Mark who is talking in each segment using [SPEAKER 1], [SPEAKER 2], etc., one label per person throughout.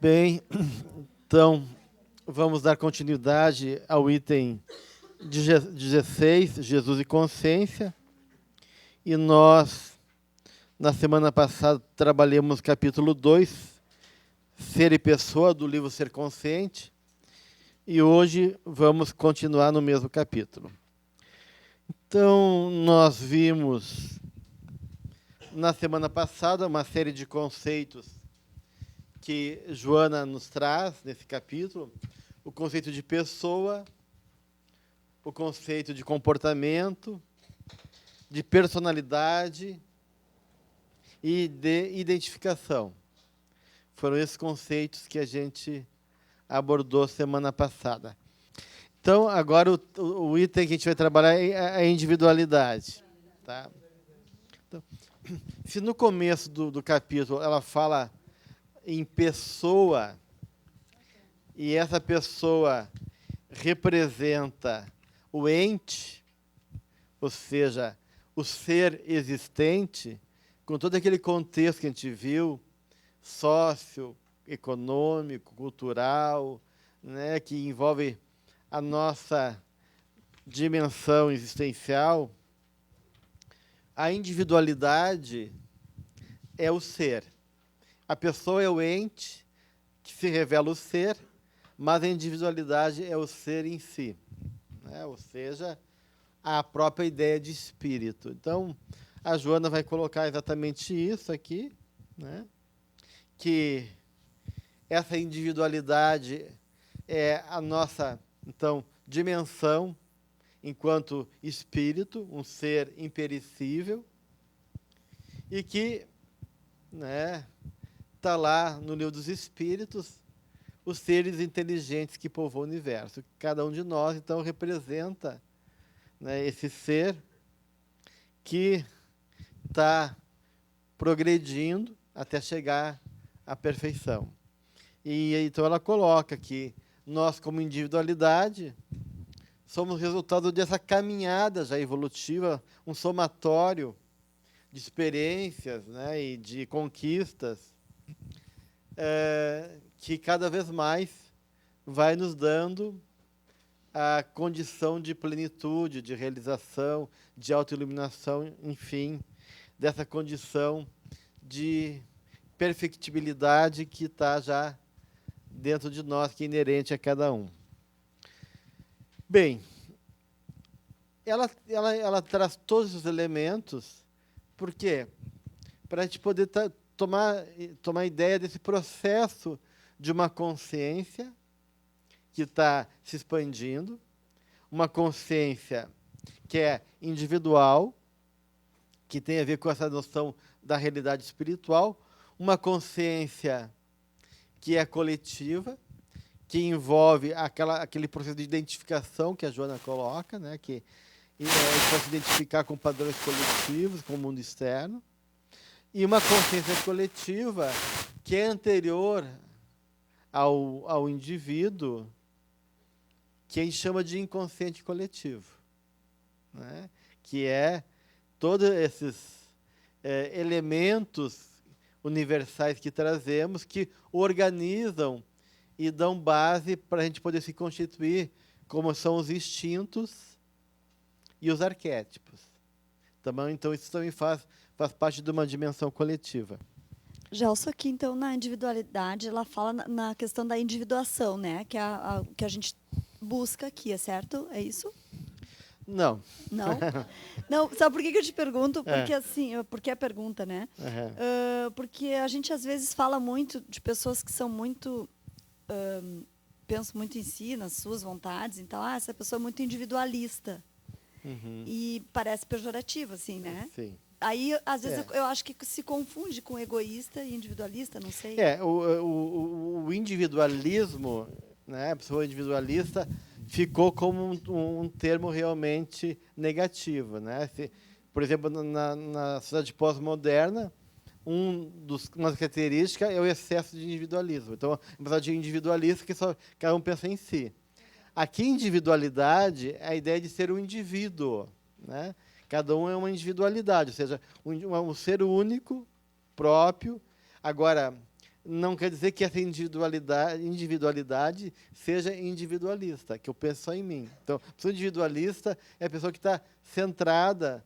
[SPEAKER 1] Bem, então, vamos dar continuidade ao item 16, Jesus e Consciência. E nós, na semana passada, trabalhamos capítulo 2, Ser e Pessoa, do livro Ser Consciente. E hoje vamos continuar no mesmo capítulo. Então, nós vimos, na semana passada, uma série de conceitos que Joana nos traz nesse capítulo: o conceito de pessoa, o conceito de comportamento, de personalidade e de identificação. Foram esses conceitos que a gente abordou semana passada. Então, agora o item que a gente vai trabalhar é a individualidade. Tá? Então, se no começo do capítulo ela fala em pessoa, e essa pessoa representa o ente, ou seja, o ser existente, com todo aquele contexto que a gente viu, socioeconômico, cultural, né, que envolve a nossa dimensão existencial, a individualidade é o ser. A pessoa é o ente que se revela o ser, mas a individualidade é o ser em si, né? Ou seja, a própria ideia de espírito. Então, a Joana vai colocar exatamente isso aqui, né? Que essa individualidade é a nossa, então, dimensão enquanto espírito, um ser imperecível, e que, né, está lá no livro dos Espíritos, os seres inteligentes que povoam o universo. Cada um de nós, então, representa, né, esse ser que está progredindo até chegar à perfeição. E então ela coloca que nós, como individualidade, somos resultado dessa caminhada já evolutiva, um somatório de experiências, né, e de conquistas, que cada vez mais vai nos dando a condição de plenitude, de realização, de autoiluminação, enfim, dessa condição de perfectibilidade que está já dentro de nós, que é inerente a cada um. Bem, ela traz todos os elementos, por quê? Para a gente poder tomar ideia desse processo de uma consciência que está se expandindo, uma consciência que é individual, que tem a ver com essa noção da realidade espiritual, uma consciência que é coletiva, que envolve aquele processo de identificação que a Joana coloca, né, que pode se identificar com padrões coletivos, com o mundo externo, e uma consciência coletiva que é anterior ao indivíduo, que a gente chama de inconsciente coletivo, né, que é todos esses elementos universais que trazemos, que organizam e dão base para a gente poder se constituir, como são os instintos e os arquétipos. Então, isso também faz parte de uma dimensão coletiva.
[SPEAKER 2] Gelson, aqui, então, na individualidade, ela fala na questão da individuação, né? Que é que a gente busca aqui, é certo? É isso?
[SPEAKER 1] Não.
[SPEAKER 2] Não? Não, sabe por que eu te pergunto? Porque, assim, porque a pergunta, né? Porque a gente, às vezes, fala muito de pessoas que são muito... pensam muito em si, nas suas vontades. Então, essa pessoa é muito individualista.
[SPEAKER 1] Uhum.
[SPEAKER 2] E parece pejorativo, assim, né?
[SPEAKER 1] Sim.
[SPEAKER 2] Aí, às vezes, eu acho que se confunde com egoísta e individualista, não sei.
[SPEAKER 1] O individualismo, né, a pessoa individualista, ficou como um termo realmente negativo, né? Por exemplo, na sociedade pós-moderna, uma característica é o excesso de individualismo. Então, apesar de individualista, que só cada um pensa em si. Aqui, individualidade é a ideia de ser um indivíduo, né? Cada um é uma individualidade, ou seja, um ser único, próprio. Agora, não quer dizer que essa individualidade seja individualista, que eu penso só em mim. Então, a pessoa individualista é a pessoa que está centrada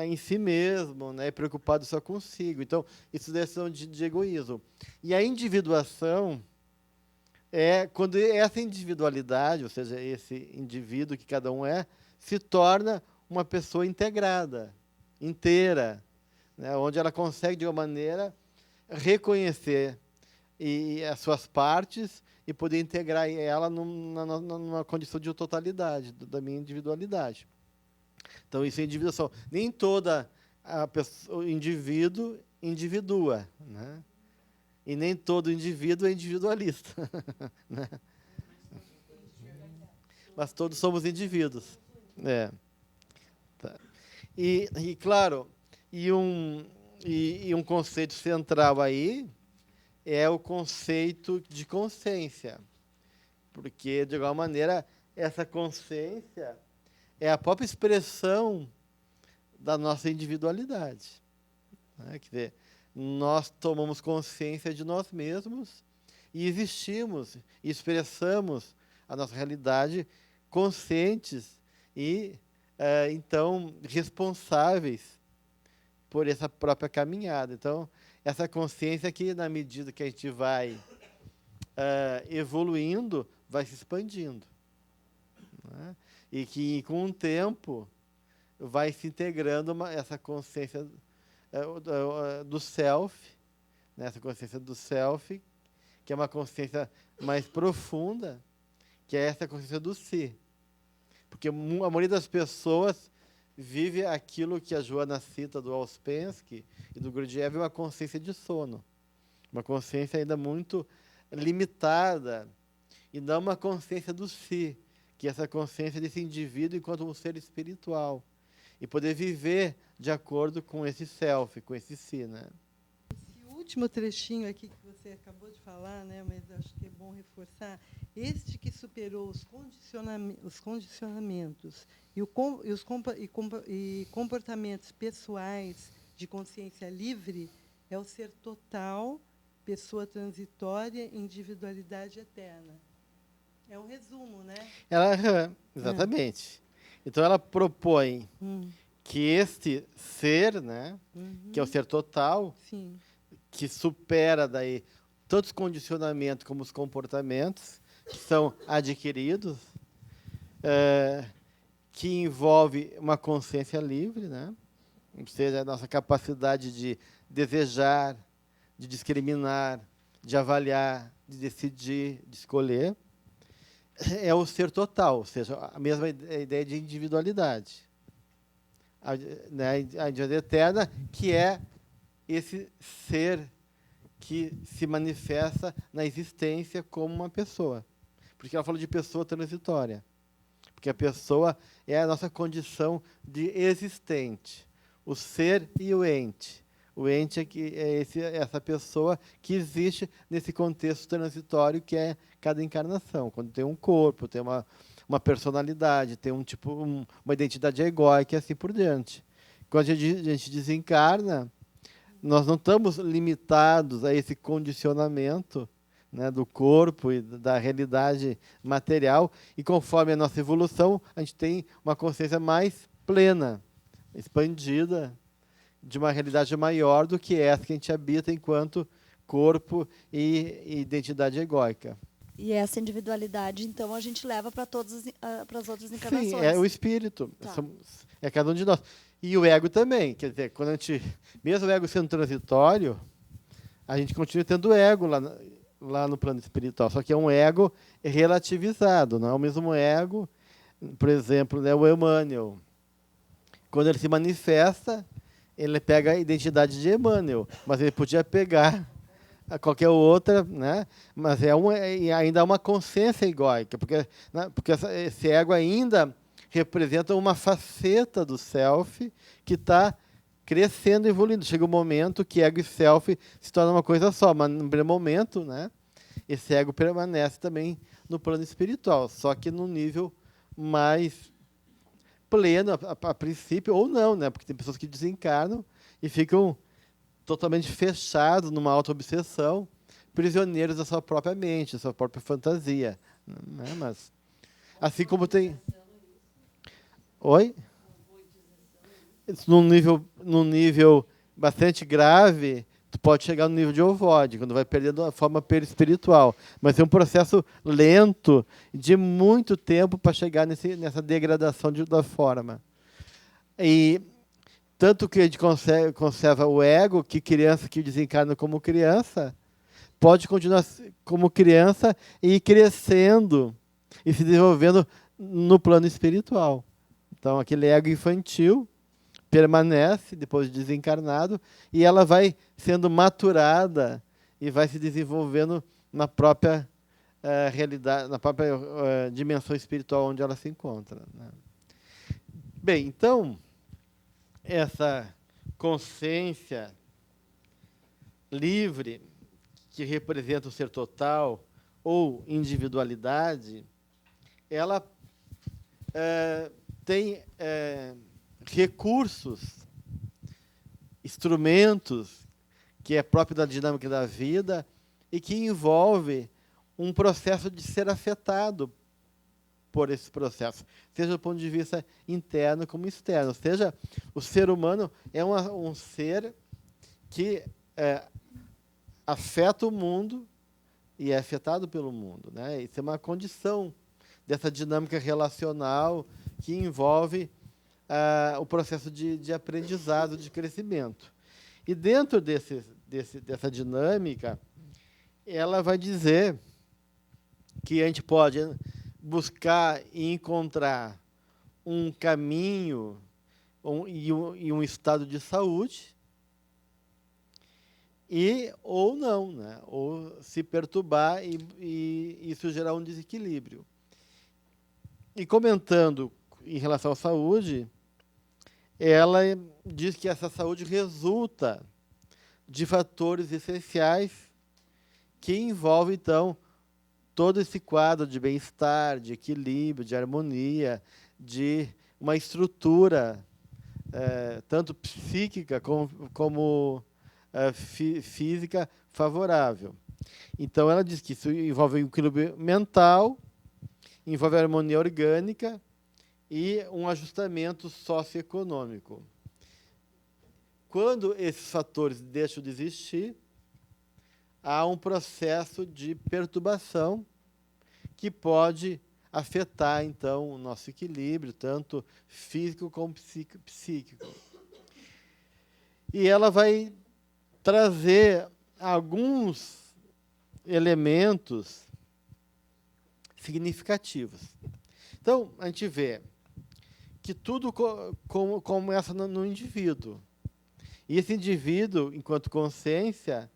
[SPEAKER 1] em si mesmo, né, preocupado só consigo. Então, isso é questão de egoísmo. E a individuação é quando essa individualidade, ou seja, esse indivíduo que cada um é, se torna uma pessoa integrada, inteira, né, onde ela consegue, de uma maneira, reconhecer as suas partes e poder integrar ela numa condição de totalidade, da minha individualidade. Então, isso é individuação. Nem toda o indivíduo individua, né? E nem todo indivíduo é individualista. Né? Mas todos somos indivíduos. Tá. E claro, um conceito central aí é o conceito de consciência. Porque, de alguma maneira, essa consciência é a própria expressão da nossa individualidade. Né? Quer dizer, nós tomamos consciência de nós mesmos e existimos, e expressamos a nossa realidade conscientes e, então, responsáveis por essa própria caminhada. Então, essa consciência que, na medida que a gente vai evoluindo, vai se expandindo. Né? E que, com o tempo, vai se integrando essa consciência do self, né? Essa consciência do self, que é uma consciência mais profunda, que é essa consciência do si. Porque a maioria das pessoas vive aquilo que a Joana cita do Ouspensky e do Gurdjieff, uma consciência de sono. Uma consciência ainda muito limitada, e não uma consciência do si, que é essa consciência desse indivíduo enquanto um ser espiritual. E poder viver de acordo com esse self, com esse si, né?
[SPEAKER 3] Esse último trechinho aqui que você acabou de falar, né, mas acho que é bom reforçar, este que superou os condicionamentos e comportamentos pessoais de consciência livre é o ser total, pessoa transitória, individualidade eterna. É um resumo, né?
[SPEAKER 1] Exatamente. Então, ela propõe que este ser, né, que é o ser total,
[SPEAKER 3] sim,
[SPEAKER 1] que supera daí tanto os condicionamentos como os comportamentos que são adquiridos, que envolve uma consciência livre, né, ou seja, a nossa capacidade de desejar, de discriminar, de avaliar, de decidir, de escolher, é o ser total, ou seja, a mesma ideia de individualidade. A individualidade eterna, que é esse ser que se manifesta na existência como uma pessoa. Porque ela falou de pessoa transitória. Porque a pessoa é a nossa condição de existente. O ser e o ente. O ente é essa pessoa que existe nesse contexto transitório que é cada encarnação. Quando tem um corpo, tem uma personalidade, tem uma identidade egóica e assim por diante. Quando a gente desencarna, nós não estamos limitados a esse condicionamento, né, do corpo e da realidade material, e conforme a nossa evolução, a gente tem uma consciência mais plena, expandida, de uma realidade maior do que essa que a gente habita enquanto corpo e identidade egóica.
[SPEAKER 2] E essa individualidade, então, a gente leva para as outras encarnações.
[SPEAKER 1] Sim, é o espírito.
[SPEAKER 2] Tá.
[SPEAKER 1] É cada um de nós. E o ego também. Quer dizer, quando a gente, mesmo o ego sendo transitório, a gente continua tendo ego lá no plano espiritual. Só que é um ego relativizado, não é o mesmo ego. Por exemplo, né, o Emmanuel. Quando ele se manifesta, ele pega a identidade de Emmanuel, mas ele podia pegar a qualquer outra, né? Mas ainda é uma consciência egóica, porque esse ego ainda representa uma faceta do self que está crescendo, evoluindo. Chega um momento que ego e self se tornam uma coisa só, mas no primeiro momento, né, esse ego permanece também no plano espiritual, só que num nível mais pleno, a princípio, ou não, né? Porque tem pessoas que desencarnam e ficam totalmente fechados numa auto-obsessão, prisioneiros da sua própria mente, da sua própria fantasia. Né? Mas, assim como tem... Oi? Num nível bastante grave, tu pode chegar no nível de Ovode, quando vai perdendo a forma perispiritual. Mas é um processo lento, de muito tempo para chegar nessa degradação da forma. E tanto que a gente conserva o ego, que criança que desencarna como criança, pode continuar como criança e ir crescendo e se desenvolvendo no plano espiritual. Então, aquele ego infantil permanece depois de desencarnado e ela vai sendo maturada e vai se desenvolvendo na própria realidade, na própria dimensão espiritual onde ela se encontra. Né? Bem, então, essa consciência livre, que representa o ser total ou individualidade, ela tem recursos, instrumentos, que é próprio da dinâmica da vida e que envolve um processo de ser afetado por esse processo, seja do ponto de vista interno como externo. Ou seja, o ser humano é um ser que afeta o mundo e é afetado pelo mundo. Né? Isso é uma condição dessa dinâmica relacional que envolve o processo de aprendizado, de crescimento. E dentro dessa dinâmica, ela vai dizer que a gente pode buscar e encontrar um caminho e um estado de saúde, ou não, né? Ou se perturbar e isso gerar um desequilíbrio. E comentando em relação à saúde, ela diz que essa saúde resulta de fatores essenciais que envolvem, então, todo esse quadro de bem-estar, de equilíbrio, de harmonia, de uma estrutura tanto psíquica como física favorável. Então, ela diz que isso envolve um equilíbrio mental, envolve a harmonia orgânica e um ajustamento socioeconômico. Quando esses fatores deixam de existir, há um processo de perturbação que pode afetar, então, o nosso equilíbrio, tanto físico como psíquico. E ela vai trazer alguns elementos significativos. Então, a gente vê que tudo começa no indivíduo. E esse indivíduo, enquanto consciência,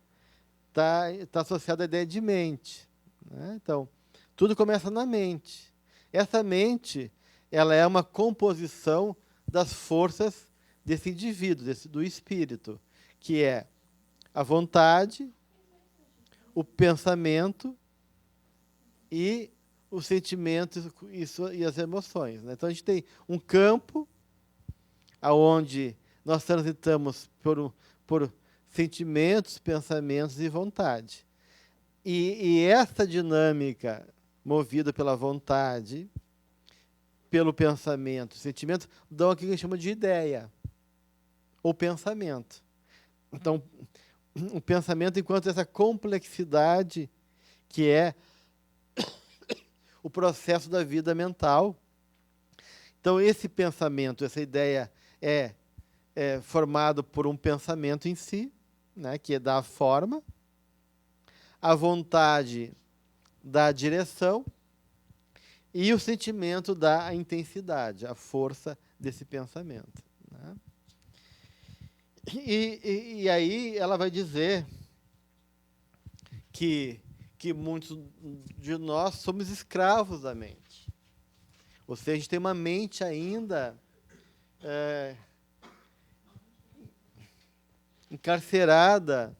[SPEAKER 1] está associado à ideia de mente. Né? Então, tudo começa na mente. Essa mente, ela é uma composição das forças desse indivíduo, do espírito, que é a vontade, o pensamento e os sentimentos e as emoções. Né? Então, a gente tem um campo onde nós transitamos por sentimentos, pensamentos e vontade. E essa dinâmica movida pela vontade, pelo pensamento, sentimento, dão aquilo que a gente chama de ideia, ou pensamento. Então, o pensamento enquanto essa complexidade que é o processo da vida mental. Então, esse pensamento, essa ideia é formado por um pensamento em si, né, que dá a forma, a vontade dá a direção e o sentimento dá a intensidade, a força desse pensamento. Né? E aí ela vai dizer que muitos de nós somos escravos da mente. Ou seja, a gente tem uma mente ainda encarcerada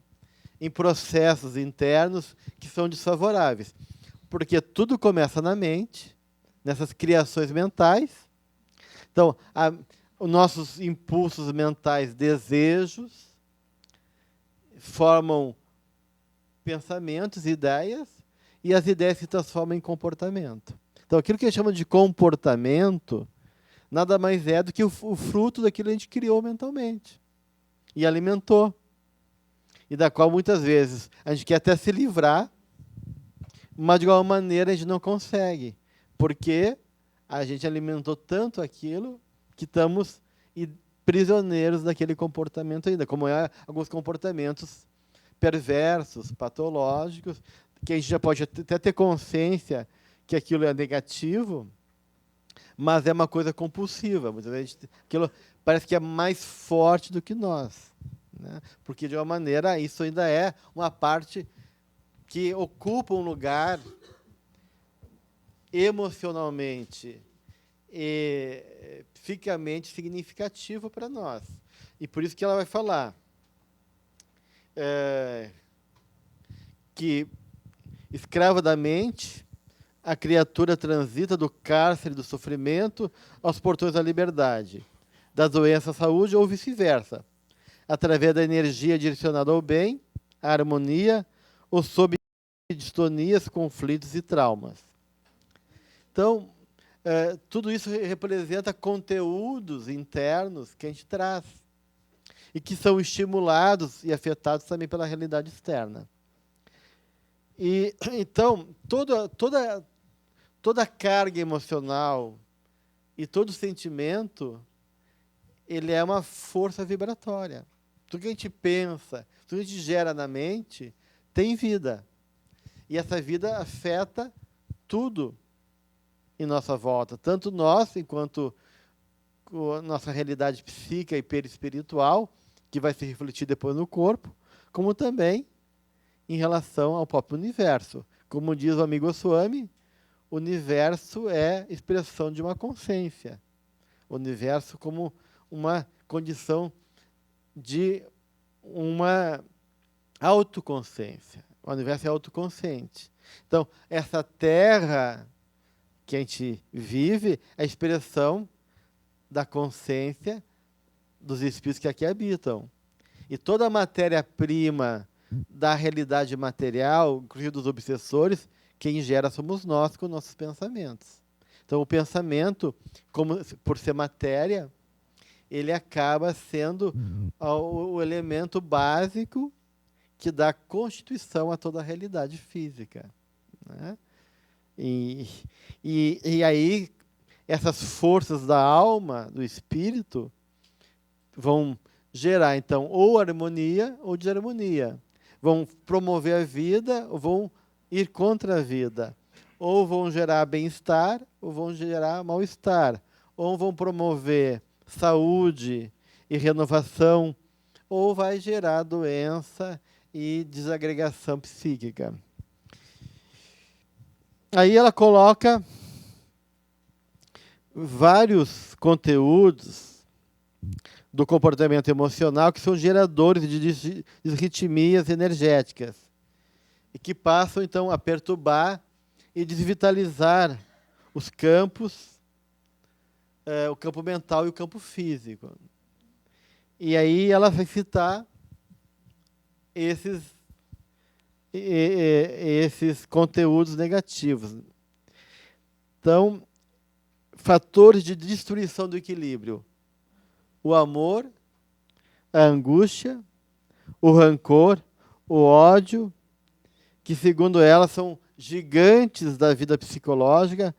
[SPEAKER 1] em processos internos que são desfavoráveis. Porque tudo começa na mente, nessas criações mentais. Então, os nossos impulsos mentais, desejos, formam pensamentos, ideias, e as ideias se transformam em comportamento. Então, aquilo que a gente chama de comportamento nada mais é do que o fruto daquilo que a gente criou mentalmente e alimentou. E da qual, muitas vezes, a gente quer até se livrar, mas, de alguma maneira, a gente não consegue, porque a gente alimentou tanto aquilo que estamos prisioneiros daquele comportamento ainda, como alguns comportamentos perversos, patológicos, que a gente já pode até ter consciência que aquilo é negativo, mas é uma coisa compulsiva. Muitas vezes aquilo parece que é mais forte do que nós, né? Porque, de uma maneira, isso ainda é uma parte que ocupa um lugar emocionalmente e psiquicamente significativo para nós. E por isso que ela vai falar que, escrava da mente, a criatura transita do cárcere do sofrimento aos portões da liberdade, da doença à saúde ou vice-versa, através da energia direcionada ao bem, à harmonia, ou sob distonias, conflitos e traumas. Então, tudo isso representa conteúdos internos que a gente traz e que são estimulados e afetados também pela realidade externa. E então, toda a carga emocional e todo sentimento, ele é uma força vibratória. Tudo que a gente pensa, tudo que a gente gera na mente, tem vida. E essa vida afeta tudo em nossa volta, tanto nós, enquanto nossa realidade psíquica e perispiritual, que vai se refletir depois no corpo, como também em relação ao próprio universo. Como diz o amigo Swami, o universo é expressão de uma consciência. O universo como uma condição de uma autoconsciência. O universo é autoconsciente. Então, essa Terra que a gente vive é a expressão da consciência dos espíritos que aqui habitam. E toda a matéria-prima da realidade material, inclusive dos obsessores, quem gera somos nós com nossos pensamentos. Então, o pensamento, por ser matéria, ele acaba sendo o elemento básico que dá constituição a toda a realidade física, né? E aí, essas forças da alma, do espírito, vão gerar, então, ou harmonia ou desarmonia. Vão promover a vida ou vão ir contra a vida. Ou vão gerar bem-estar ou vão gerar mal-estar. Ou vão promover saúde e renovação, ou vai gerar doença e desagregação psíquica. Aí ela coloca vários conteúdos do comportamento emocional que são geradores de disritmias energéticas e que passam, então, a perturbar e desvitalizar os campos, o campo mental e o campo físico. E aí ela vai citar esses conteúdos negativos. Então, fatores de destruição do equilíbrio: o amor, a angústia, o rancor, o ódio, que, segundo ela, são gigantes da vida psicológica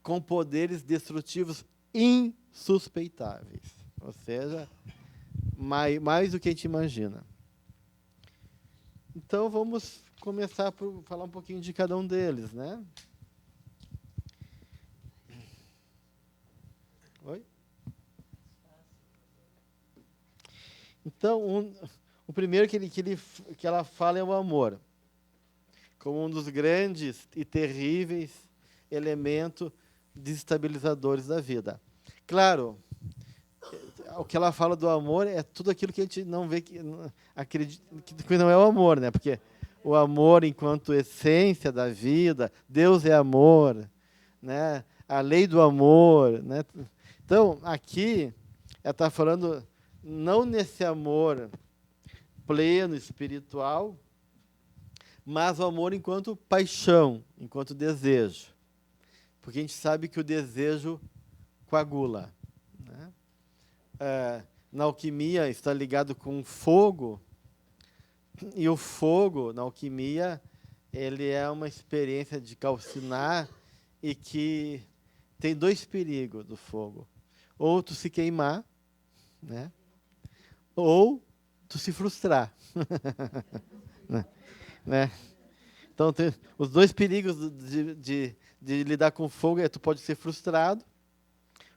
[SPEAKER 1] com poderes destrutivos insuspeitáveis. Ou seja, mais do que a gente imagina. Então, vamos começar por falar um pouquinho de cada um deles, né? Oi? Então, o primeiro que ela fala é o amor, como um dos grandes e terríveis elementos desestabilizadores da vida. Claro, o que ela fala do amor é tudo aquilo que a gente não vê, que não é o amor, né? Porque o amor, enquanto essência da vida, Deus é amor, né? A lei do amor, né? Então, aqui, ela está falando não nesse amor pleno, espiritual, mas o amor enquanto paixão, enquanto desejo. Porque a gente sabe que o desejo coagula, né? Na alquimia está ligado com fogo, e o fogo, na alquimia, ele é uma experiência de calcinar e que tem dois perigos do fogo. Ou tu se queimar, né? Ou tu se frustrar. Né? Então, tem os dois perigos de lidar com fogo é tu pode ser frustrado,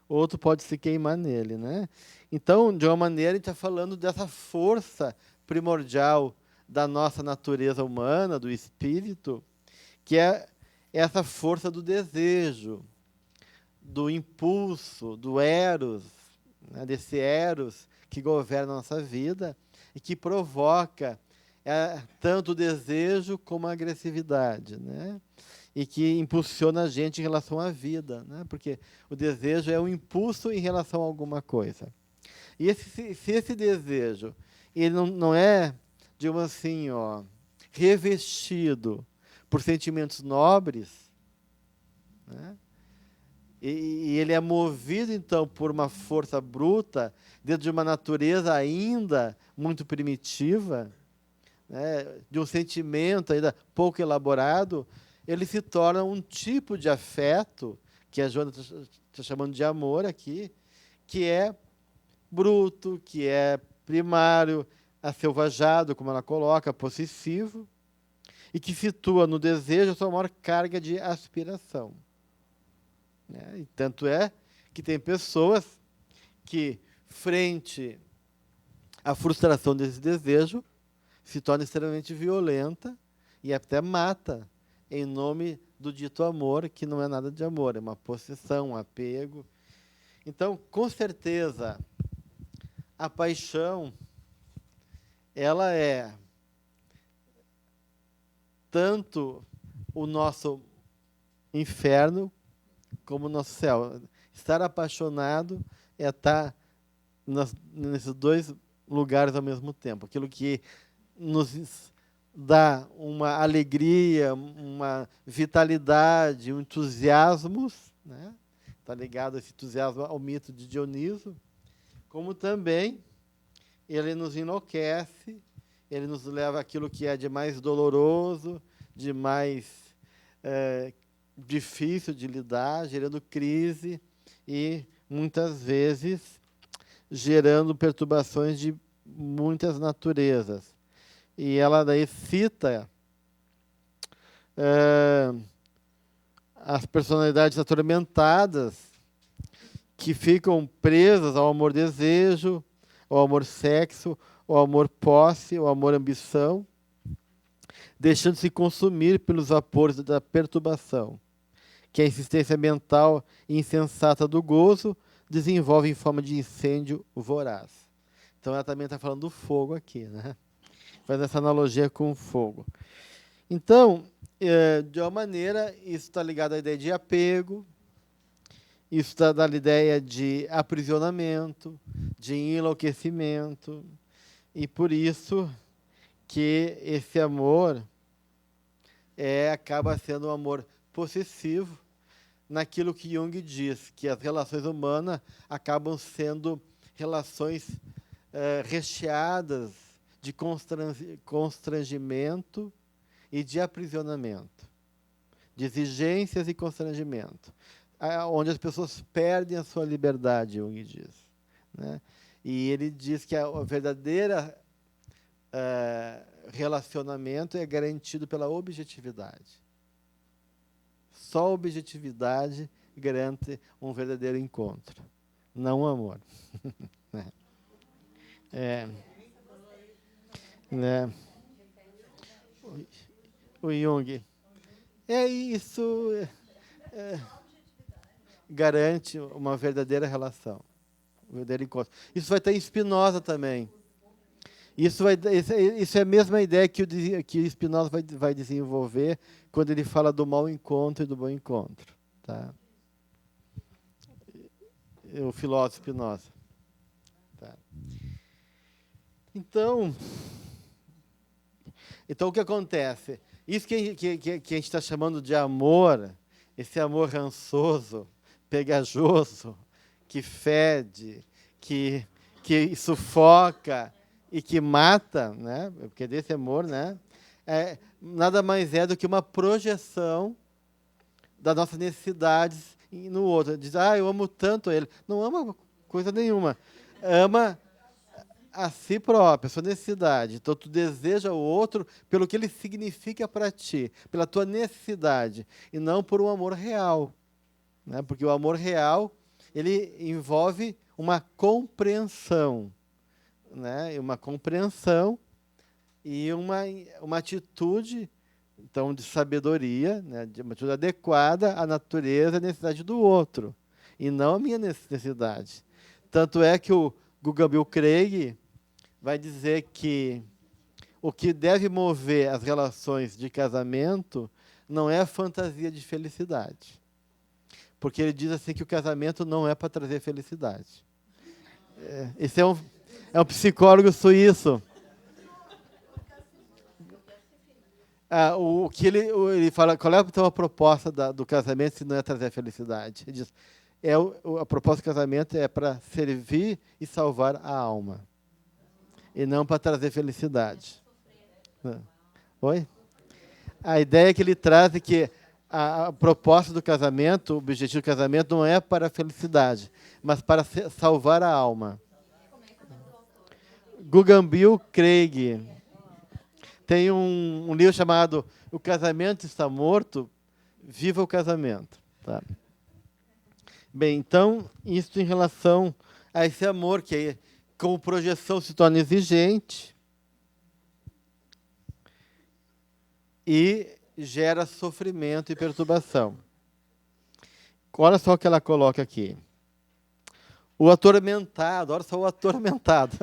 [SPEAKER 1] ou tu pode se queimar nele, né? Então, de uma maneira, a gente está falando dessa força primordial da nossa natureza humana, do espírito, que é essa força do desejo, do impulso, do eros, né? Desse eros que governa a nossa vida e que provoca tanto o desejo como a agressividade, né? E que impulsiona a gente em relação à vida, né? Porque o desejo é um impulso em relação a alguma coisa. E se esse desejo ele não é, digamos assim, revestido por sentimentos nobres, né? E ele é movido, então, por uma força bruta, dentro de uma natureza ainda muito primitiva, né, de um sentimento ainda pouco elaborado, ele se torna um tipo de afeto, que a Joana está chamando de amor aqui, que é bruto, que é primário, aselvajado, como ela coloca, possessivo, e que situa no desejo a sua maior carga de aspiração. Né? E tanto é que tem pessoas que, frente à frustração desse desejo, se torna extremamente violenta e até mata em nome do dito amor, que não é nada de amor, é uma possessão, um apego. Então, com certeza, a paixão, ela é tanto o nosso inferno como o nosso céu. Estar apaixonado é estar nesses dois lugares ao mesmo tempo. Aquilo que nos dá uma alegria, uma vitalidade, um entusiasmo, né? Está ligado esse entusiasmo ao mito de Dioniso, como também ele nos enlouquece, ele nos leva àquilo que é de mais doloroso, de mais difícil de lidar, gerando crise e, muitas vezes, gerando perturbações de muitas naturezas. E ela daí cita as personalidades atormentadas que ficam presas ao amor-desejo, ao amor-sexo, ao amor-posse, ao amor-ambição, deixando-se consumir pelos vapores da perturbação, que a insistência mental insensata do gozo desenvolve em forma de incêndio voraz. Então, ela também está falando do fogo aqui, né? Faz essa analogia com o fogo. Então, de uma maneira, isso está ligado à ideia de apego, isso está dando a ideia de aprisionamento, de enlouquecimento, e por isso que esse amor acaba sendo um amor possessivo, naquilo que Jung diz, que as relações humanas acabam sendo relações recheadas de constrangimento e de aprisionamento, de exigências e constrangimento, onde as pessoas perdem a sua liberdade, Jung diz, né? E ele diz que a verdadeira relacionamento é garantido pela objetividade. Só a objetividade garante um verdadeiro encontro, não o amor. Né? O Jung. Isso garante uma verdadeira relação, um verdadeiro encontro. Isso vai ter em Spinoza também. Isso é a mesma ideia que Spinoza vai desenvolver quando ele fala do mau encontro e do bom encontro. Tá? O filósofo Spinoza. Tá. Então, Então, o que acontece? Isso que a gente está chamando de amor, esse amor rançoso, pegajoso, que fede, que sufoca e que mata, né? Porque desse amor, né? Nada mais é do que uma projeção das nossas necessidades no outro. Diz, eu amo tanto ele. Não ama coisa nenhuma. Ama a si próprio, a sua necessidade. Então, tu deseja o outro pelo que ele significa para ti, pela tua necessidade, e não por um amor real. Né? Porque o amor real, ele envolve uma compreensão. Né? Uma compreensão e uma atitude, então, de sabedoria, né? De uma atitude adequada à natureza e à necessidade do outro, e não à minha necessidade. Tanto é que o Gugambil Craig vai dizer que o que deve mover as relações de casamento não é a fantasia de felicidade. Porque ele diz assim que o casamento não é para trazer felicidade. Esse é um psicólogo suíço. O que ele fala, qual é então a proposta do casamento se não é trazer felicidade? Ele diz, a proposta do casamento é para servir e salvar a alma. E não para trazer felicidade. Oi? A ideia que ele traz é que a proposta do casamento, o objetivo do casamento não é para a felicidade, mas para salvar a alma. Gugambil Craig tem um livro chamado O Casamento Está Morto, Viva o Casamento. Tá? Bem, então, isso em relação a esse amor que como projeção se torna exigente e gera sofrimento e perturbação. Olha só o que ela coloca aqui. O atormentado, olha só o atormentado.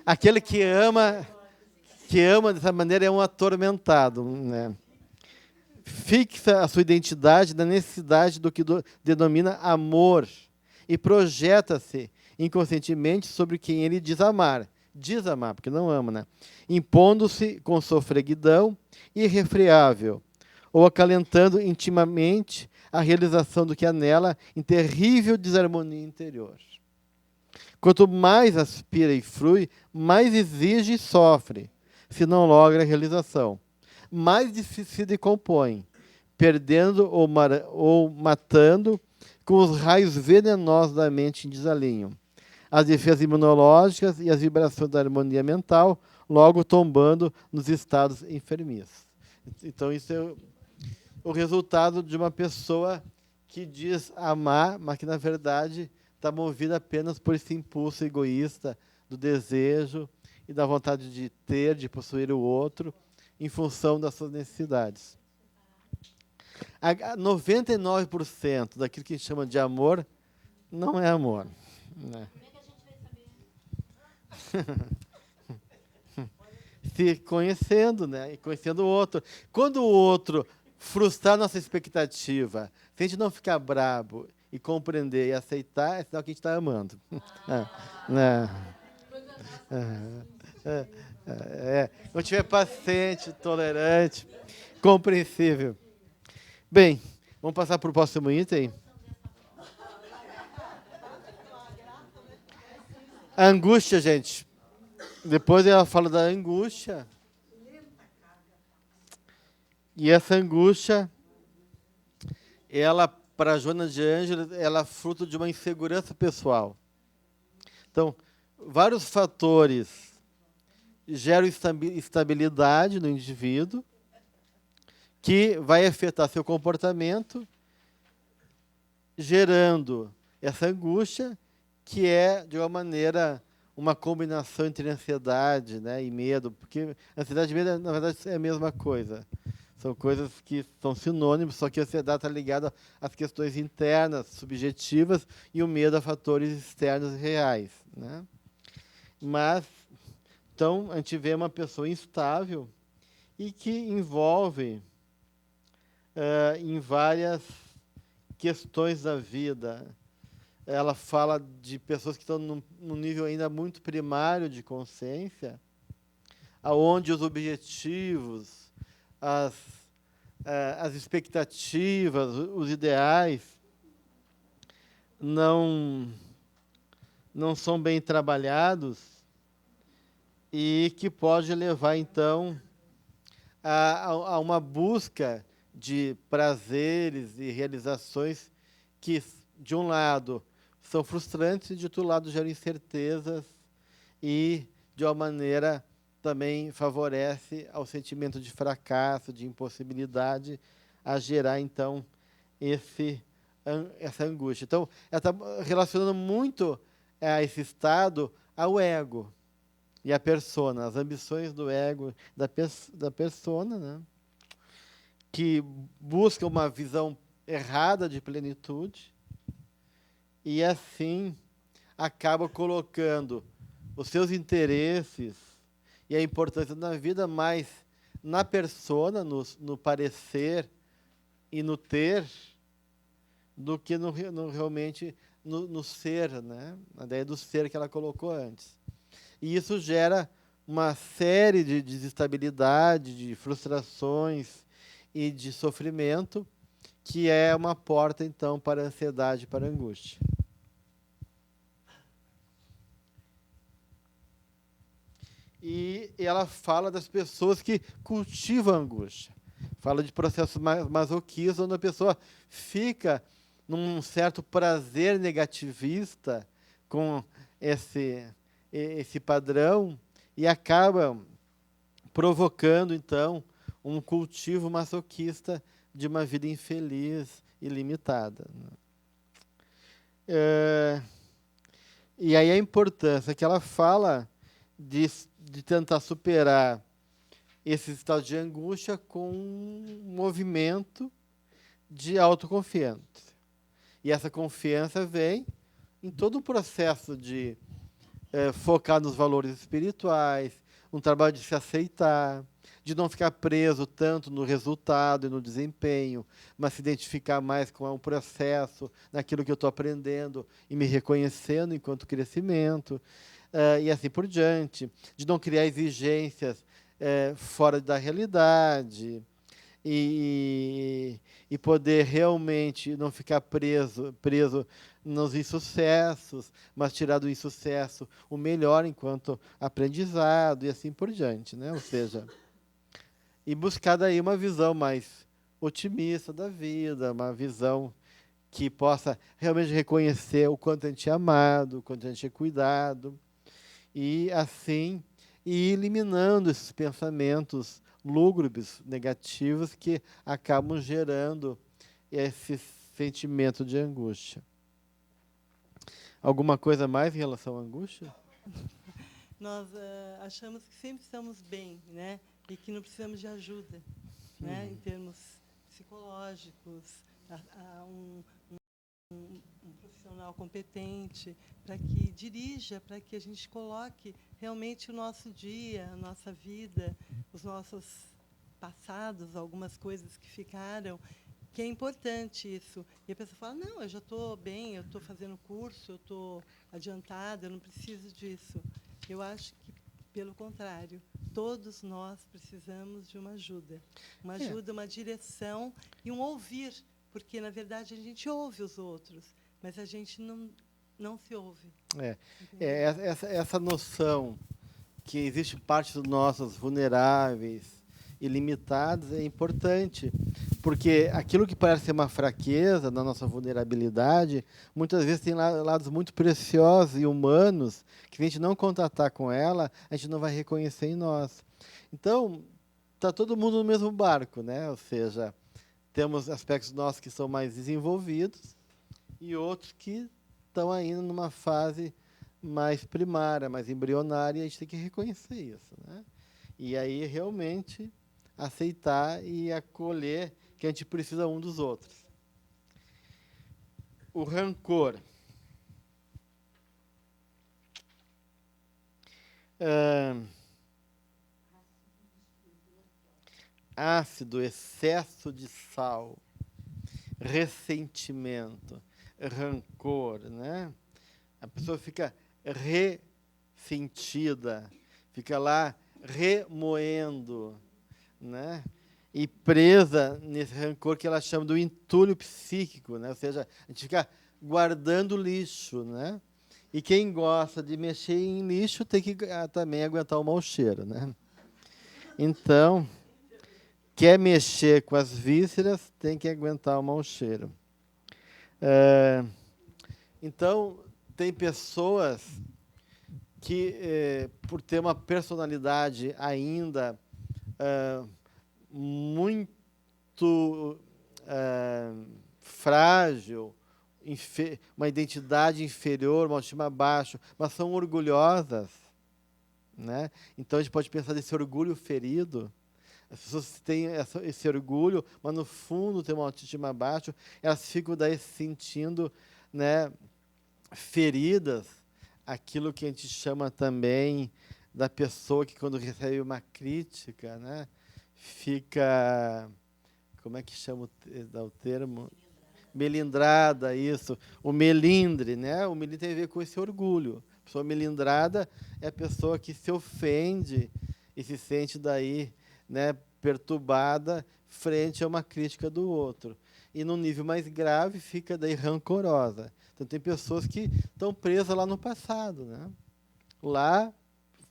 [SPEAKER 1] Aquele que ama dessa maneira é um atormentado. Né? Fixa a sua identidade na necessidade do que denomina amor e projeta-se inconscientemente sobre quem ele diz amar. Diz amar, porque não ama, né? Impondo-se com sofreguidão irrefreável, ou acalentando intimamente a realização do que há nela em terrível desarmonia interior. Quanto mais aspira e frui, mais exige e sofre, se não logra a realização. Mais se decompõe, perdendo ou matando com os raios venenosos da mente em desalinho. As defesas imunológicas e as vibrações da harmonia mental, logo tombando nos estados enfermizos. Então, isso é o resultado de uma pessoa que diz amar, mas que, na verdade, está movida apenas por esse impulso egoísta do desejo e da vontade de ter, de possuir o outro, em função das suas necessidades. 99% daquilo que a gente chama de amor não é amor. Né? Se conhecendo, né? E conhecendo o outro. Quando o outro frustrar nossa expectativa, se a gente não ficar brabo e compreender e aceitar, é sinal que a gente está amando. Não tiver paciente, tolerante, compreensível. Bem, vamos passar para o próximo item. A angústia, gente. Depois ela fala da angústia. E essa angústia, ela, para Joana de Ângeles, ela é fruto de uma insegurança pessoal. Então, vários fatores geram instabilidade no indivíduo, que vai afetar seu comportamento, gerando essa angústia, que é, de uma maneira, uma combinação entre ansiedade, né, e medo, porque ansiedade e medo, na verdade, é a mesma coisa. São coisas que são sinônimos, só que a ansiedade está ligada às questões internas, subjetivas, e o medo a fatores externos reais. Né? Mas, então, a gente vê uma pessoa instável e que envolve em várias questões da vida. Ela fala de pessoas que estão num nível ainda muito primário de consciência, aonde os objetivos, as expectativas, os ideais não são bem trabalhados e que pode levar, então, a uma busca de prazeres e realizações que, de um lado, são frustrantes e, de outro lado, geram incertezas e, de uma maneira, também favorece ao sentimento de fracasso, de impossibilidade, a gerar, então, essa angústia. Então, ela está relacionando muito esse estado ao ego e à persona, as ambições do ego, da persona, né? Que busca uma visão errada de plenitude e, assim, acaba colocando os seus interesses e a importância da vida mais na persona, no parecer e no ter, do que realmente no ser, né? A ideia do ser que ela colocou antes. E isso gera uma série de desestabilidade, de frustrações e de sofrimento, que é uma porta, então, para a ansiedade, para a angústia. E ela fala das pessoas que cultivam a angústia. Fala de processo masoquista, onde a pessoa fica num certo prazer negativista com esse padrão e acaba provocando, então, um cultivo masoquista de uma vida infeliz e limitada. E aí a importância que ela fala de tentar superar esse estado de angústia com um movimento de autoconfiança. E essa confiança vem em todo o processo de focar nos valores espirituais, um trabalho de se aceitar, de não ficar preso tanto no resultado e no desempenho, mas se identificar mais com um processo, naquilo que eu estou aprendendo e me reconhecendo enquanto crescimento, e assim por diante, de não criar exigências fora da realidade, e poder realmente não ficar preso nos insucessos, mas tirar do insucesso o melhor enquanto aprendizado e assim por diante, né? Ou seja, e buscar daí uma visão mais otimista da vida, uma visão que possa realmente reconhecer o quanto a gente é amado, o quanto a gente é cuidado, e assim ir eliminando esses pensamentos lúgubres, negativos, que acabam gerando esse sentimento de angústia. Alguma coisa mais em relação à angústia?
[SPEAKER 3] Nós achamos que sempre estamos bem, né? E que não precisamos de ajuda, né? Em termos psicológicos, um profissional competente para que dirija, para que a gente coloque realmente o nosso dia, a nossa vida, os nossos passados, algumas coisas que ficaram, que é importante isso. E a pessoa fala, não, eu já estou bem, eu estou fazendo curso, eu estou adiantada, eu não preciso disso. Eu acho que, pelo contrário, todos nós precisamos de uma ajuda, uma direção e um ouvir, porque, na verdade, a gente ouve os outros, mas a gente não se ouve.
[SPEAKER 1] Essa noção que existe parte dos nossos vulneráveis e limitados é importante, porque aquilo que parece ser uma fraqueza na nossa vulnerabilidade, muitas vezes tem lados muito preciosos e humanos, que se a gente não contatar com ela, a gente não vai reconhecer em nós. Então, está todo mundo no mesmo barco, né? Ou seja, temos aspectos nossos que são mais desenvolvidos e outros que estão ainda numa fase mais primária, mais embrionária, e a gente tem que reconhecer isso, né? E aí realmente aceitar e acolher que a gente precisa um dos outros. O rancor. Ácido, excesso de sal, ressentimento, rancor, né? A pessoa fica ressentida, fica lá remoendo, né? E presa nesse rancor que ela chama do entulho psíquico, né? Ou seja, a gente fica guardando lixo, né? E quem gosta de mexer em lixo tem que também aguentar o mau cheiro, né? Então, quer mexer com as vísceras, tem que aguentar o mau cheiro. Então, tem pessoas que, por ter uma personalidade ainda muito frágil, uma identidade inferior, uma autoestima baixa, mas são orgulhosas, né? Então, a gente pode pensar nesse orgulho ferido. As pessoas têm esse orgulho, mas, no fundo, têm uma autoestima baixa, elas ficam daí se sentindo, né, feridas, aquilo que a gente chama também da pessoa que, quando recebe uma crítica, né, fica, como é que chama o termo? Melindrada, isso. O melindre, né? O melindre tem a ver com esse orgulho. A pessoa melindrada é a pessoa que se ofende e se sente daí, né, perturbada frente a uma crítica do outro. E, no nível mais grave, fica daí rancorosa. Então, tem pessoas que estão presas lá no passado, né? Lá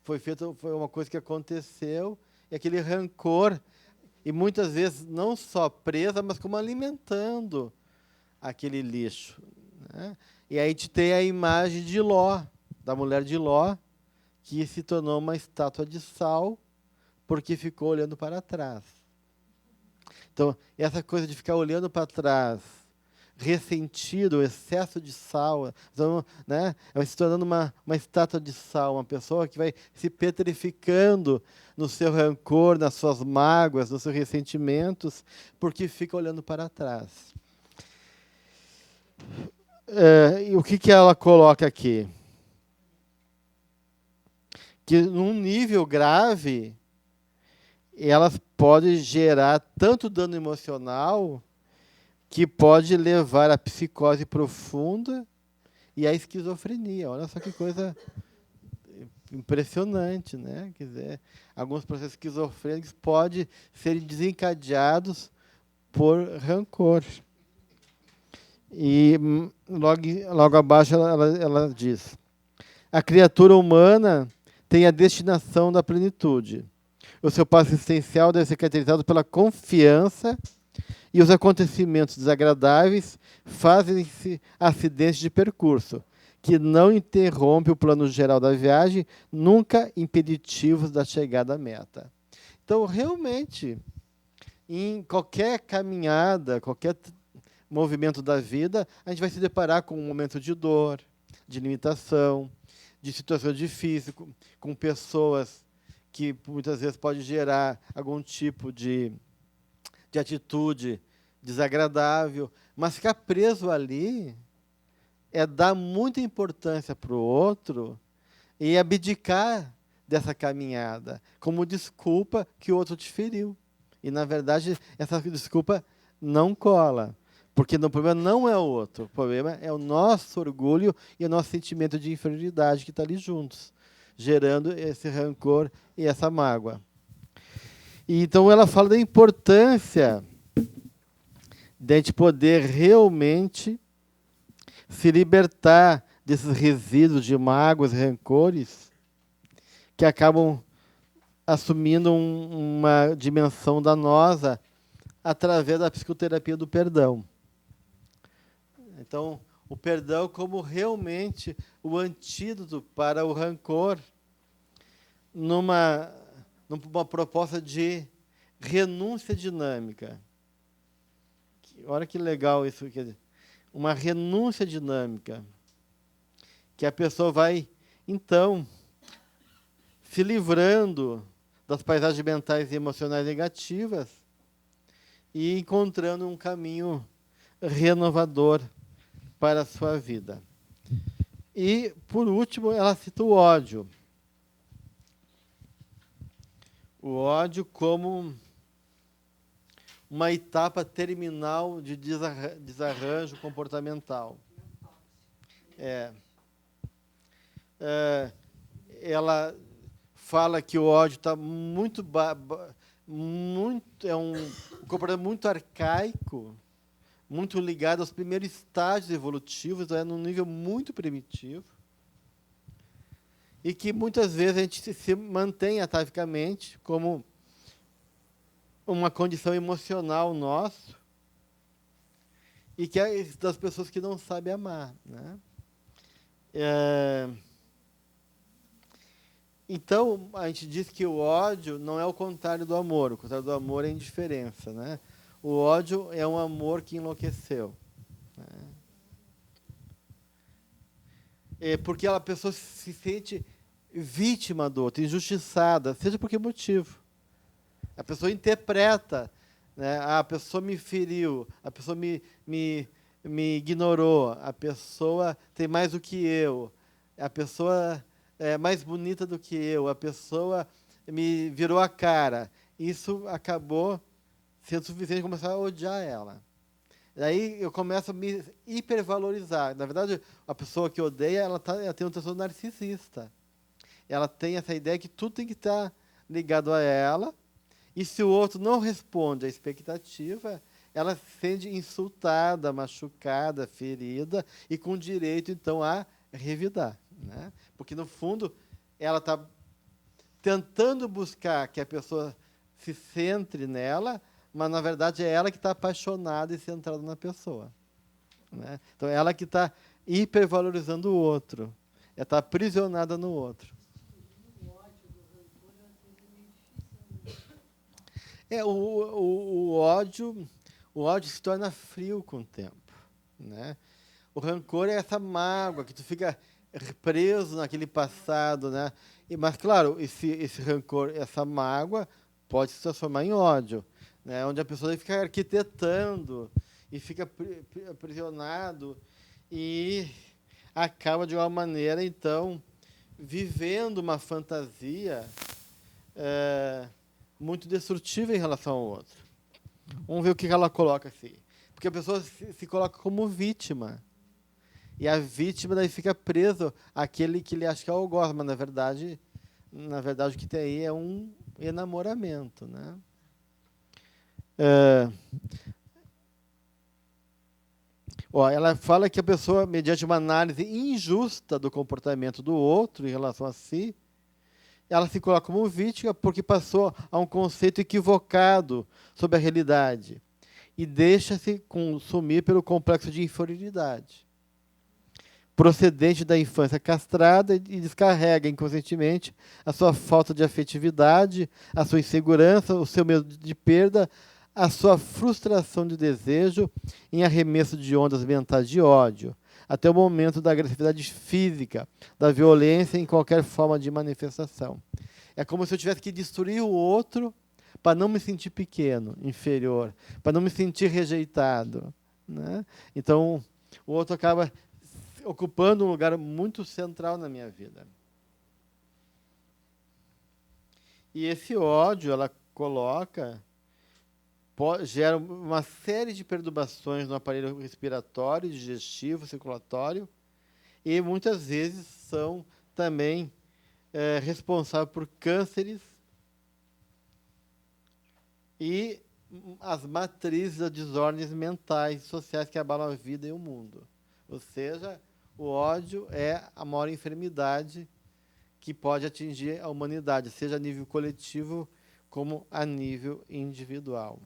[SPEAKER 1] foi uma coisa que aconteceu, e aquele rancor, e muitas vezes não só presa, mas como alimentando aquele lixo, né? E aí a gente tem a imagem de Ló, da mulher de Ló, que se tornou uma estátua de sal porque ficou olhando para trás. Então, essa coisa de ficar olhando para trás, ressentido, o excesso de sal, então, né, vai se tornando uma estátua de sal, uma pessoa que vai se petrificando no seu rancor, nas suas mágoas, nos seus ressentimentos, porque fica olhando para trás. E o que ela coloca aqui? Que, num nível grave, elas podem gerar tanto dano emocional que pode levar à psicose profunda e à esquizofrenia. Olha só que coisa impressionante, né? Quer dizer, alguns processos esquizofrênicos podem ser desencadeados por rancor. E logo abaixo ela diz: a criatura humana tem a destinação da plenitude. O seu passo existencial deve ser caracterizado pela confiança, e os acontecimentos desagradáveis fazem-se acidentes de percurso, que não interrompem o plano geral da viagem, nunca impeditivos da chegada à meta. Então, realmente, em qualquer caminhada, qualquer movimento da vida, a gente vai se deparar com um momento de dor, de limitação, de situação difícil, com pessoas que muitas vezes pode gerar algum tipo de atitude desagradável, mas ficar preso ali é dar muita importância para o outro e abdicar dessa caminhada, como desculpa que o outro te feriu. E, na verdade, essa desculpa não cola, porque o problema não é o outro, o problema é o nosso orgulho e o nosso sentimento de inferioridade que está ali juntos, gerando esse rancor e essa mágoa. E, então, ela fala da importância de a gente poder realmente se libertar desses resíduos de mágoas e rancores que acabam assumindo uma dimensão danosa através da psicoterapia do perdão. Então, o perdão como realmente o antídoto para o rancor, numa proposta de renúncia dinâmica. Olha que legal isso, quer dizer, uma renúncia dinâmica, que a pessoa vai, então, se livrando das paisagens mentais e emocionais negativas e encontrando um caminho renovador para a sua vida. E, por último, ela cita o ódio. O ódio como uma etapa terminal de desarranjo comportamental. Ela fala que o ódio está muito é um comportamento muito arcaico, muito ligado aos primeiros estágios evolutivos, é num nível muito primitivo, e que muitas vezes a gente se mantém atavicamente como uma condição emocional nossa, e que é das pessoas que não sabem amar, né? Então, a gente diz que o ódio não é o contrário do amor. O contrário do amor é a indiferença, né? O ódio é um amor que enlouqueceu, né? Porque a pessoa se sente vítima do outro, injustiçada, seja por que motivo. A pessoa interpreta, né? A pessoa me feriu, a pessoa me ignorou, a pessoa tem mais do que eu, a pessoa é mais bonita do que eu, a pessoa me virou a cara. Isso acabou sendo suficiente para começar a odiar ela. Daí eu começo a me hipervalorizar. Na verdade, a pessoa que odeia, ela tem um transtorno narcisista. Ela tem essa ideia que tudo tem que estar ligado a ela, e se o outro não responde à expectativa, ela se sente insultada, machucada, ferida, e com direito, então, a revidar, né? Porque, no fundo, ela está tentando buscar que a pessoa se centre nela, mas, na verdade, é ela que está apaixonada e centrada na pessoa, né? Então, é ela que está hipervalorizando o outro, ela está aprisionada no outro. O ódio se torna frio com o tempo, né? O rancor é essa mágoa que tu fica preso naquele passado, né? Mas, claro, esse rancor, essa mágoa, pode se transformar em ódio, né? Onde a pessoa fica arquitetando e fica aprisionado e acaba, de uma maneira, então, vivendo uma fantasia muito destrutiva em relação ao outro. Vamos ver o que ela coloca assim. Porque a pessoa se coloca como vítima. E a vítima daí fica preso àquele que ele acha que é o algoz, mas na verdade o que tem aí é um enamoramento, né? Ela fala que a pessoa, mediante uma análise injusta do comportamento do outro em relação a si, ela se coloca como vítima porque passou a um conceito equivocado sobre a realidade e deixa-se consumir pelo complexo de inferioridade, procedente da infância castrada, e descarrega inconscientemente a sua falta de afetividade, a sua insegurança, o seu medo de perda, a sua frustração de desejo em arremesso de ondas mentais de ódio, até o momento da agressividade física, da violência em qualquer forma de manifestação. É como se eu tivesse que destruir o outro para não me sentir pequeno, inferior, para não me sentir rejeitado, né? Então, o outro acaba ocupando um lugar muito central na minha vida. E esse ódio, ela coloca, gera uma série de perturbações no aparelho respiratório, digestivo, circulatório, e muitas vezes são também responsáveis por cânceres e as matrizes das desordens mentais e sociais que abalam a vida e o mundo. Ou seja, o ódio é a maior enfermidade que pode atingir a humanidade, seja a nível coletivo como a nível individual.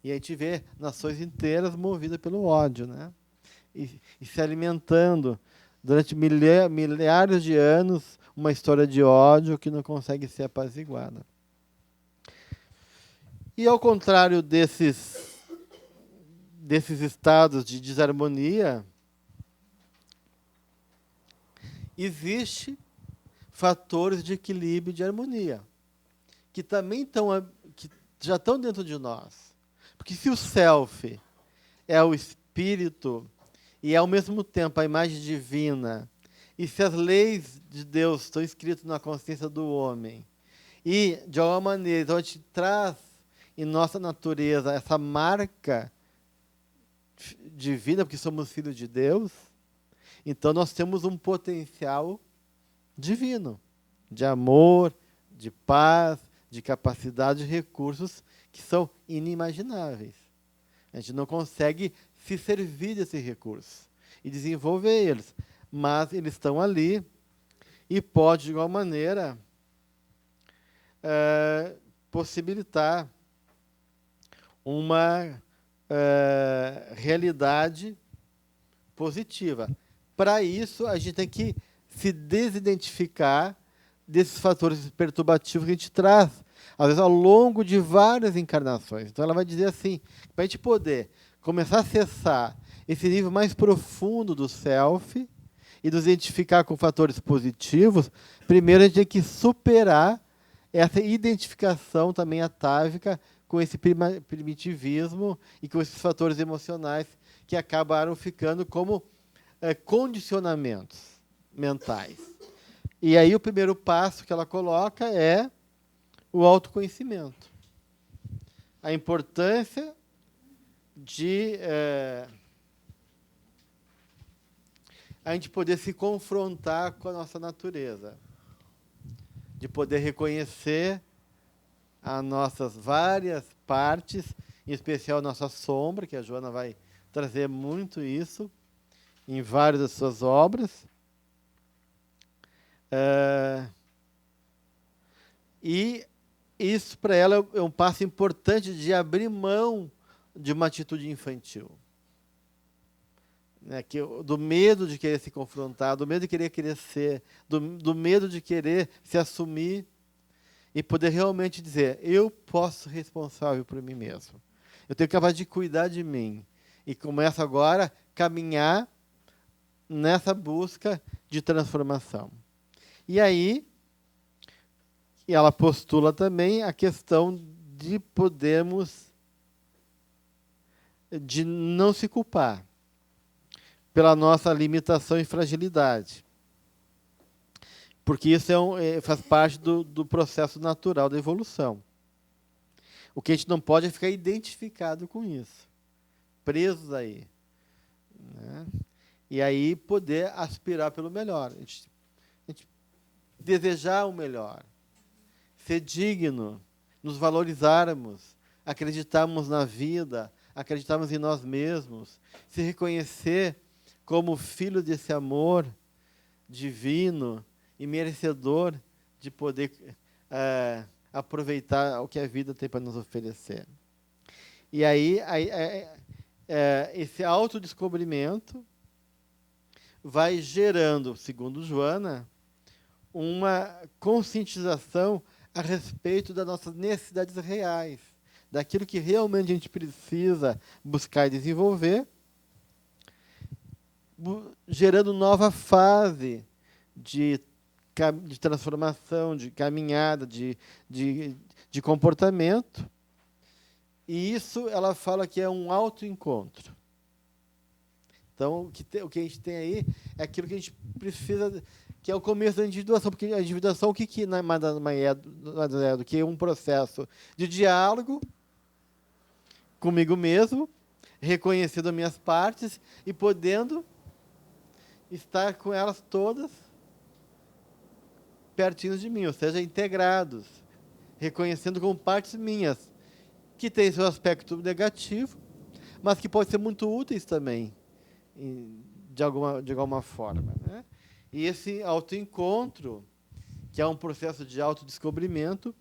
[SPEAKER 1] E a gente vê nações inteiras movidas pelo ódio, né? E se alimentando durante milhares de anos uma história de ódio que não consegue ser apaziguada. E ao contrário desses estados de desarmonia, existe fatores de equilíbrio e de harmonia, que também já estão dentro de nós. Porque se o self é o espírito e é ao mesmo tempo a imagem divina, e se as leis de Deus estão escritas na consciência do homem, e de alguma maneira então a gente traz em nossa natureza essa marca divina, porque somos filhos de Deus, então nós temos um potencial divino. de amor, de paz, de capacidade e recursos que são inimagináveis. A gente não consegue se servir desses recursos e desenvolver eles, mas eles estão ali e pode, de igual maneira, possibilitar uma realidade positiva. Para isso, a gente tem que se desidentificar desses fatores perturbativos que a gente traz, às vezes, ao longo de várias encarnações. Então, ela vai dizer assim, para a gente poder começar a acessar esse nível mais profundo do self e nos identificar com fatores positivos, primeiro a gente tem que superar essa identificação também atávica com esse primitivismo e com esses fatores emocionais que acabaram ficando como condicionamentos mentais. E aí o primeiro passo que ela coloca é o autoconhecimento. A importância de a gente poder se confrontar com a nossa natureza, de poder reconhecer as nossas várias partes, em especial a nossa sombra, que a Joana vai trazer muito isso em várias das suas obras. E isso, para ela, é um passo importante de abrir mão de uma atitude infantil. Né, do medo de querer se confrontar, do medo de querer crescer, do medo de querer se assumir e poder realmente dizer, eu posso ser responsável por mim mesmo. Eu tenho capacidade de cuidar de mim. E começo agora a caminhar nessa busca de transformação. E aí, ela postula também a questão de podermos, de não se culpar pela nossa limitação e fragilidade. Porque isso faz parte do processo natural da evolução. O que a gente não pode é ficar identificado com isso, presos aí. Né? E aí poder aspirar pelo melhor. A gente desejar o melhor, ser digno, nos valorizarmos, acreditarmos na vida, acreditarmos em nós mesmos, se reconhecer como filho desse amor divino e merecedor de poder aproveitar o que a vida tem para nos oferecer. E aí, esse autodescobrimento vai gerando, segundo Joana, uma conscientização a respeito das nossas necessidades reais, daquilo que realmente a gente precisa buscar e desenvolver, gerando nova fase de transformação, de caminhada, de comportamento. E isso, ela fala que é um autoencontro. Então, o que a gente tem aí é aquilo que a gente precisa, que é o começo da individuação. Porque a individuação, o que nada mais é do que um processo de diálogo comigo mesmo, reconhecendo as minhas partes e podendo estar com elas todas pertinho de mim, ou seja, integrados, reconhecendo como partes minhas, que tem seu aspecto negativo, mas que podem ser muito úteis também, de alguma forma. Né? E esse autoencontro, que é um processo de autodescobrimento,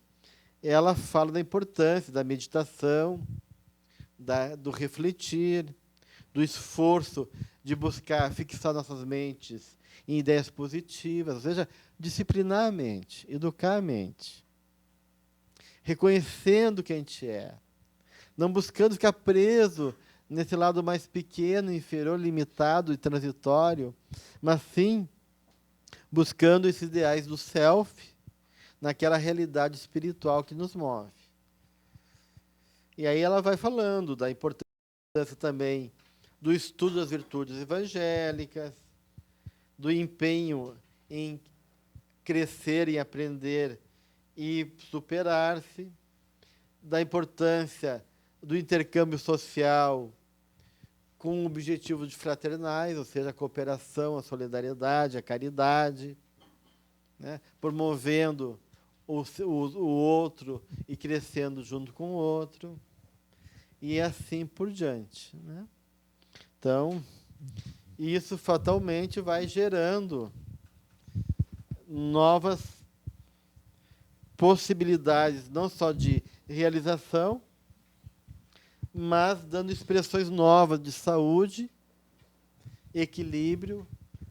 [SPEAKER 1] ela fala da importância da meditação, do refletir, do esforço de buscar fixar nossas mentes em ideias positivas, ou seja, disciplinar a mente, educar a mente, reconhecendo o que a gente é, não buscando ficar preso nesse lado mais pequeno, inferior, limitado e transitório, mas sim buscando esses ideais do self naquela realidade espiritual que nos move. E aí ela vai falando da importância também do estudo das virtudes evangélicas, do empenho em crescer, em aprender e superar-se, da importância do intercâmbio social com objetivos fraternais, ou seja, a cooperação, a solidariedade, a caridade. né? Promovendo o outro e crescendo junto com o outro, e assim por diante, né? Então, isso fatalmente vai gerando novas possibilidades, não só de realização, mas dando expressões novas de saúde, equilíbrio,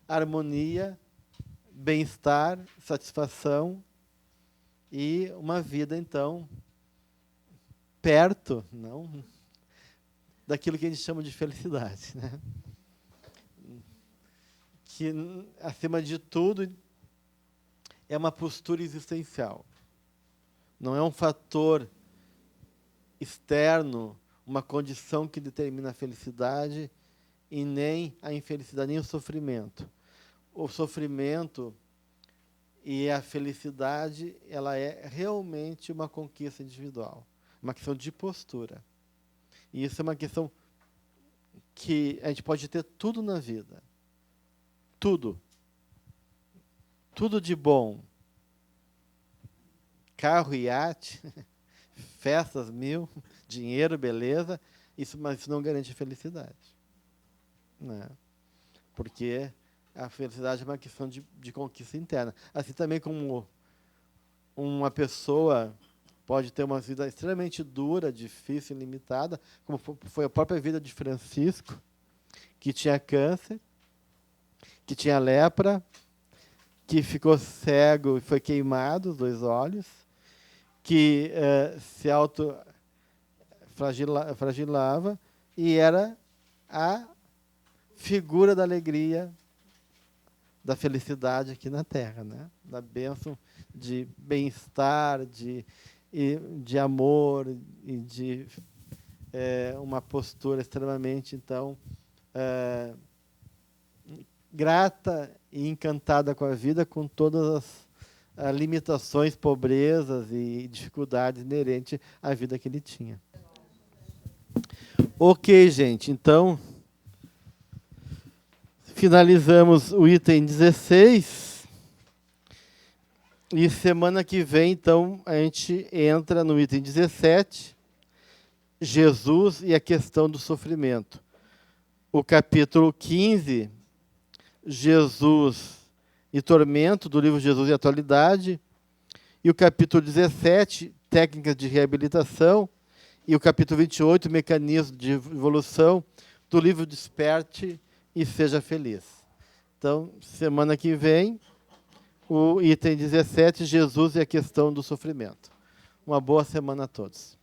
[SPEAKER 1] harmonia, bem-estar, satisfação e uma vida, então, perto, não, daquilo que a gente chama de felicidade, né? Que, acima de tudo, é uma postura existencial. Não é um fator externo, uma condição que determina a felicidade e nem a infelicidade, nem o sofrimento. O sofrimento e a felicidade, ela é realmente uma conquista individual, uma questão de postura. E isso é uma questão que a gente pode ter tudo na vida. Tudo. Tudo de bom. Carro, iate, festas 1000, dinheiro, beleza, mas isso não garante felicidade. Né? Porque a felicidade é uma questão de conquista interna. Assim também como uma pessoa pode ter uma vida extremamente dura, difícil, limitada, como foi a própria vida de Francisco, que tinha câncer, que tinha lepra, que ficou cego e foi queimado os 2 olhos, que se autoflagilava e era a figura da alegria, da felicidade aqui na Terra, né? Da bênção de bem-estar, de amor e de uma postura extremamente, então, grata e encantada com a vida, com todas as limitações, pobrezas e dificuldades inerentes à vida que ele tinha. Ok, gente, então finalizamos o item 16 e semana que vem, então, a gente entra no item 17, Jesus e a questão do sofrimento. O capítulo 15, Jesus e tormento, do livro Jesus e Atualidade, e o capítulo 17, técnicas de reabilitação, e o capítulo 28, mecanismo de evolução, do livro Desperte e Seja Feliz. Então, semana que vem, o item 17, Jesus e a questão do sofrimento. Uma boa semana a todos.